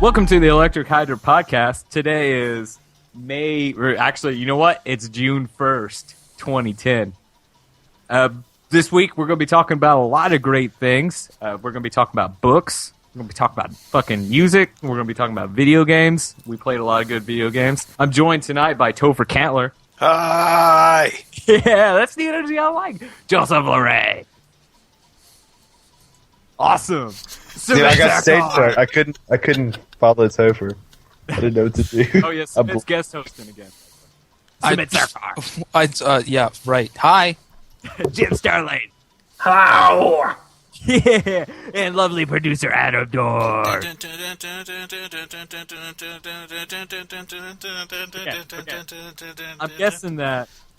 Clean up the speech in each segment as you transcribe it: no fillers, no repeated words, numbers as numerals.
Welcome to the Electric Hydra podcast. Today is you know what? It's June 1st, 2010. This week, we're going to be talking about a lot of great things. We're going to be talking about books. We're going to be talking about fucking music. We're going to be talking about video games. We played a lot of good video games. I'm joined tonight by Topher Cantler. Hi! Yeah, that's the energy I like. Joseph Lorray. Awesome. Dude, I got stage fright. I couldn't follow Topher. I didn't know what to do. Oh, yes, it's guest hosting again. Yeah, right. Hi. Jim Starlight. Hello! Yeah, and lovely producer Adam Dorr.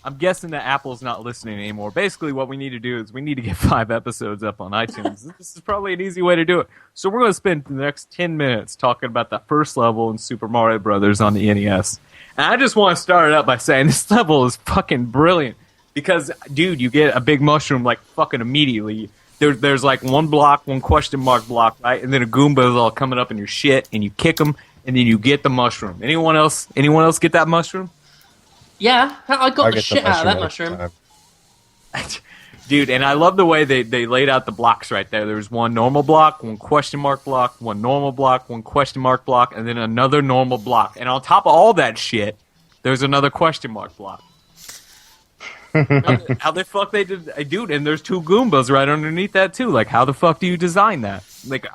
I'm guessing that Apple's not listening anymore. Basically, what we need to do is we need to get 5 episodes up on iTunes. This is probably an easy way to do it. So we're going to spend the next 10 minutes talking about the first level in Super Mario Brothers on the NES. And I just want to start it out by saying this level is fucking brilliant. Because, dude, you get a big mushroom like fucking immediately. There's like one block, one question mark block, right? And then a Goomba is all coming up in your shit, and you kick them, and then you get the mushroom. Anyone else get that mushroom? Yeah, I got the shit out of that mushroom. Dude, and I love the way they laid out the blocks right there. There's one normal block, one question mark block, one normal block, one question mark block, and then another normal block. And on top of all that shit, there's another question mark block. How the fuck they did, dude? And there's 2 Goombas right underneath that too. Like, how the fuck do you design that? Like,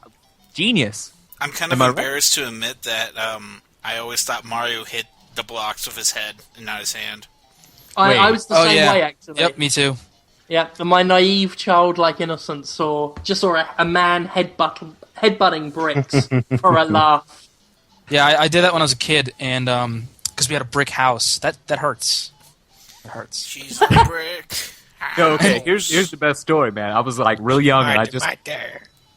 genius. I'm kind of embarrassed to admit that I always thought Mario hit the blocks with his head and not his hand. I was the same way, actually. Yep, me too. Yeah, and my naive, childlike innocence saw a man headbutting bricks for a laugh. Yeah, I did that when I was a kid, and because we had a brick house. That hurts. It hurts. She's a brick. Okay, here's the best story, man. I was like real young, and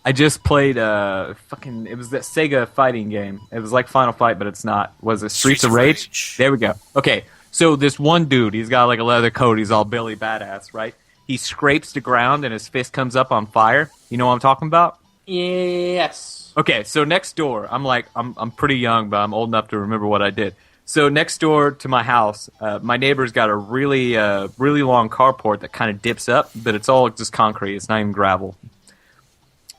I just played it was that Sega fighting game. It was like Final Fight, but it's not. Was it Streets of Rage? There we go. Okay, so this one dude, he's got like a leather coat. He's all Billy Badass, right? He scrapes the ground, and his fist comes up on fire. You know what I'm talking about? Yes. Okay, so next door, I'm pretty young, but I'm old enough to remember what I did. So next door to my house, my neighbor's got a really long carport that kind of dips up, but it's all just concrete. It's not even gravel.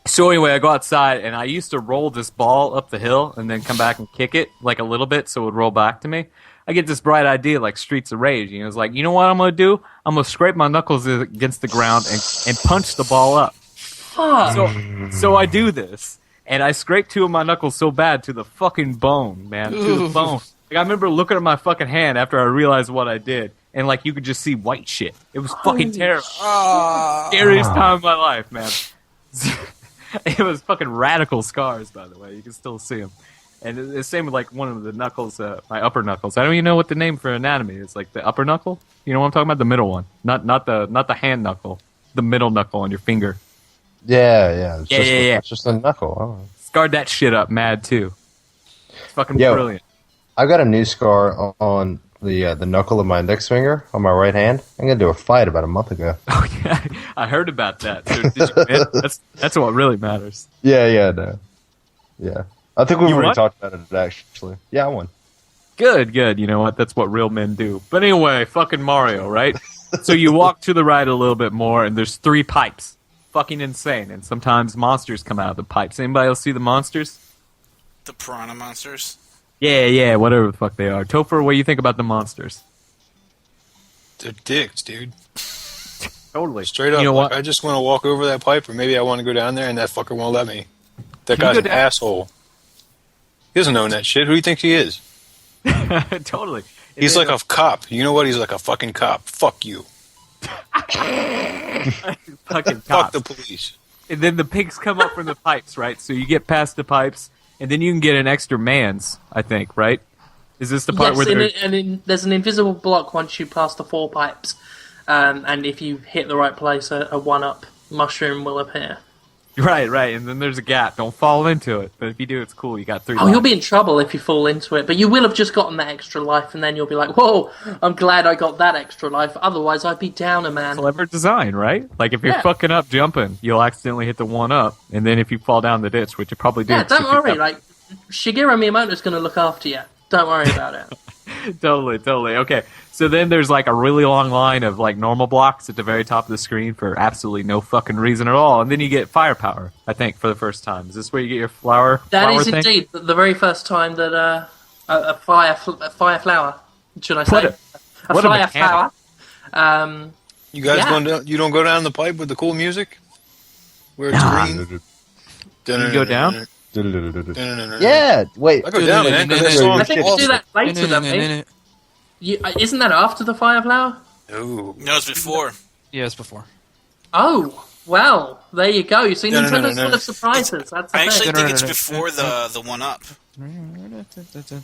So anyway, I go outside, and I used to roll this ball up the hill and then come back and kick it like a little bit so it would roll back to me. I get this bright idea like Streets of Rage. You know, it's like, you know what I'm going to do? I'm going to scrape my knuckles against the ground and punch the ball up. Fuck. So I do this, and I scrape 2 of my knuckles so bad to the fucking bone, man, to the bone. Like, I remember looking at my fucking hand after I realized what I did, and like you could just see white shit. It was fucking terrible. Scariest time of my life, man. It was fucking radical scars, by the way. You can still see them. And the same with like one of the knuckles, my upper knuckles. I don't even know what the name for anatomy is. Like the upper knuckle. You know what I'm talking about? The middle one, not the hand knuckle. The middle knuckle on your finger. Yeah. It's just a knuckle. Oh. Scarred that shit up, mad too. It's fucking brilliant. I got a new scar on the knuckle of my index finger on my right hand. I got into a fight about a month ago. Oh yeah, I heard about that. So did you win? That's what really matters. Yeah. I think we've already won? talked about it actually. Yeah, I won. Good. You know what? That's what real men do. But anyway, fucking Mario, right? So you walk to the right a little bit more, and there's 3 pipes. Fucking insane. And sometimes monsters come out of the pipes. Anybody else see the monsters? The piranha monsters? Yeah, whatever the fuck they are. Topher, what do you think about the monsters? They're dicks, dude. Totally. Straight up. You know like, what? I just want to walk over that pipe, or maybe I want to go down there, and that fucker won't let me. That guy's an asshole. He doesn't own that shit. Who do you think he is? Totally. He's like a cop. You know what? He's like a fucking cop. Fuck you. Fucking cops. Fuck the police. And then the pigs come up from the pipes, right? So you get past the pipes, and then you can get an extra man's, I think, right? Is this the part where there's an invisible block once you pass the 4 pipes, and if you hit the right place, a 1-up mushroom will appear. Right, and then there's a gap. Don't fall into it. But if you do, it's cool. You got 3 Oh, lives. you'll be in trouble if you fall into it, but you will have just gotten that extra life, and then you'll be like, whoa, I'm glad I got that extra life, otherwise I'd be down a man. Clever design, right? Like, if you're fucking up jumping, you'll accidentally hit the 1-up, and then if you fall down the ditch, which you probably do. Yeah, don't worry, like, Shigeru Miyamoto's going to look after you. Don't worry about it. Totally. Okay, so then there's like a really long line of like normal blocks at the very top of the screen for absolutely no fucking reason at all, and then you get firepower. I think for the first time. Is this where you get your flower? That is thing? indeed the very first time that a fire flower, should I say, What a fire mechanic. flower. You guys Yeah. going down? You don't go down the pipe with the cool music, where it's Nah. green. You go down? Yeah, wait. I go down, man. 'Cause that song I is think you do awesome. that later, don't you? Isn't that after the fire flower? No. No, it's before. Yeah, it's before. Oh, well, there you go. You see, No, no, no, Nintendo's no, full no. of surprises. That's the I actually thing. think it's before the one up.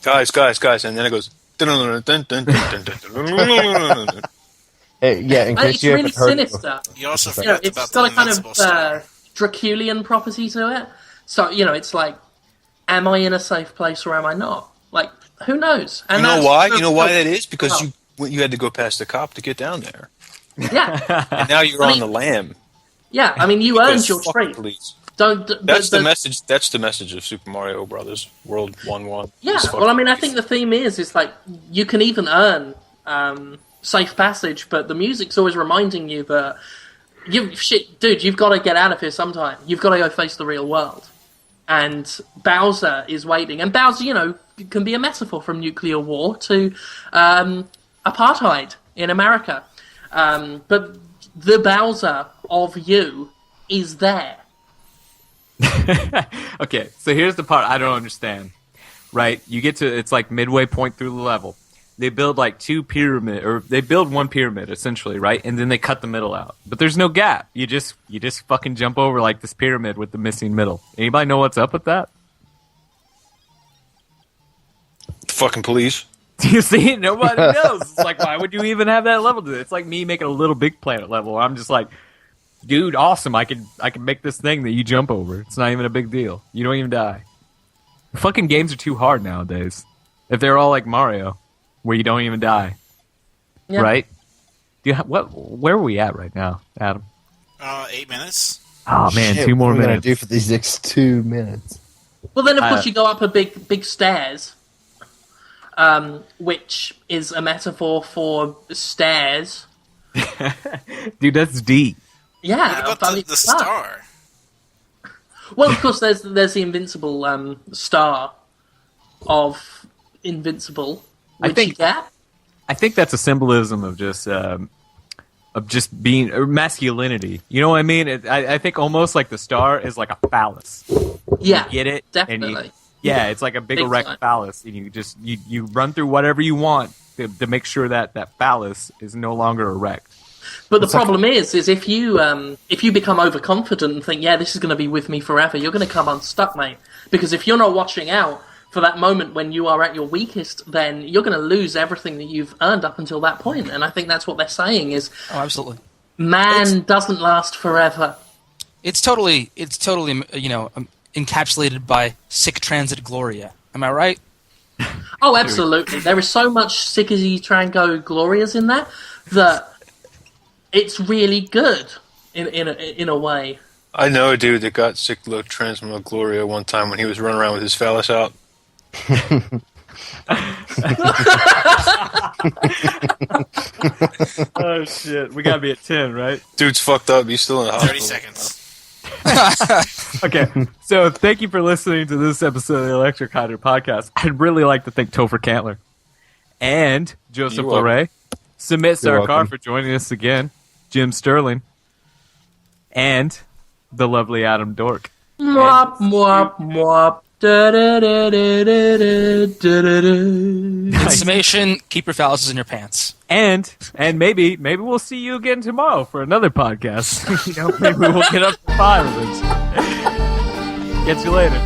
Guys, and then it goes. Hey, yeah, in case It's you really haven't heard it sinister. You also You know, forgot it's about got the a kind invincible of star. Draculian property to it. So, it's like, am I in a safe place or am I not? Like, who knows? And You know that's why? the- You know why that is? Because you had to go past the cop to get down there, Yeah, and now you're I on mean, the lam. yeah. I mean, you earned Because your fuck treat. the police. Don't. That's but- the message. That's the message of Super Mario Brothers World 1-1. Yeah, Is fuck well, I mean, the I think the theme is like you can even earn safe passage, but the music's always reminding you that you've got to get out of here sometime. You've got to go face the real world, and Bowser is waiting. And Bowser, can be a metaphor from nuclear war to apartheid in America, but the Bowser of you is there. Okay, so here's the part I don't understand. Right, you get to it's like midway point through the level. They build like they build one pyramid essentially, right? And then they cut the middle out. But there's no gap. You just fucking jump over like this pyramid with the missing middle. Anybody know what's up with that? fucking police. You see, nobody knows. It's like, why would you even have that level? It's like me making a Little Big Planet level. I'm just like, dude, awesome. I can make this thing that you jump over. It's not even a big deal. You don't even die. Fucking games are too hard nowadays. If they're all like Mario, where you don't even die, Yeah. right? Where are we at right now, Adam? 8 minutes. Oh man, Shit, 2 more what are we gonna minutes. do for these next 2 minutes? Well, then of course you go up a big stairs, which is a metaphor for stairs. Dude, that's deep. Yeah, What about the star? Well, of course, there's the invincible star of Invincible, I which think- you get. I think that's a symbolism of just being or masculinity. You know what I mean? I think almost like the star is like a phallus. Yeah, You get it? definitely. And yeah, it's like a big Big erect time. phallus, and you run through whatever you want to make sure that phallus is no longer erect. But the problem is if you become overconfident and think, yeah, this is going to be with me forever, you're going to come unstuck, mate. Because if you're not watching out for that moment when you are at your weakest, then you're going to lose everything that you've earned up until that point. And I think that's what they're saying is, Oh, absolutely. man doesn't last forever. It's totally, encapsulated by sick transit Gloria. Am I right? Oh, absolutely. There is so much Sickity Trango Glorias in there that it's really good in a way. I know a dude that got Cyclo Transmo Gloria one time when he was running around with his phallus out. Oh shit, we gotta be at 10, right? Dude's fucked up. He's still in the 30 hospital. seconds. Okay, so thank you for listening to this episode of the Electric Hydra podcast. I'd really like to thank Topher Cantler and Joseph You're welcome. Larray, Sumit You're Sarkar welcome. for joining us again, Jim Sterling, and the lovely Adam Dork. Mwop, mwop, mwop. Da-da-da-da-da-da-da-da. In summation, keep your phalluses in your pants. And maybe we'll see you again tomorrow for another podcast. Maybe we'll get up to 5 of them. Get you later.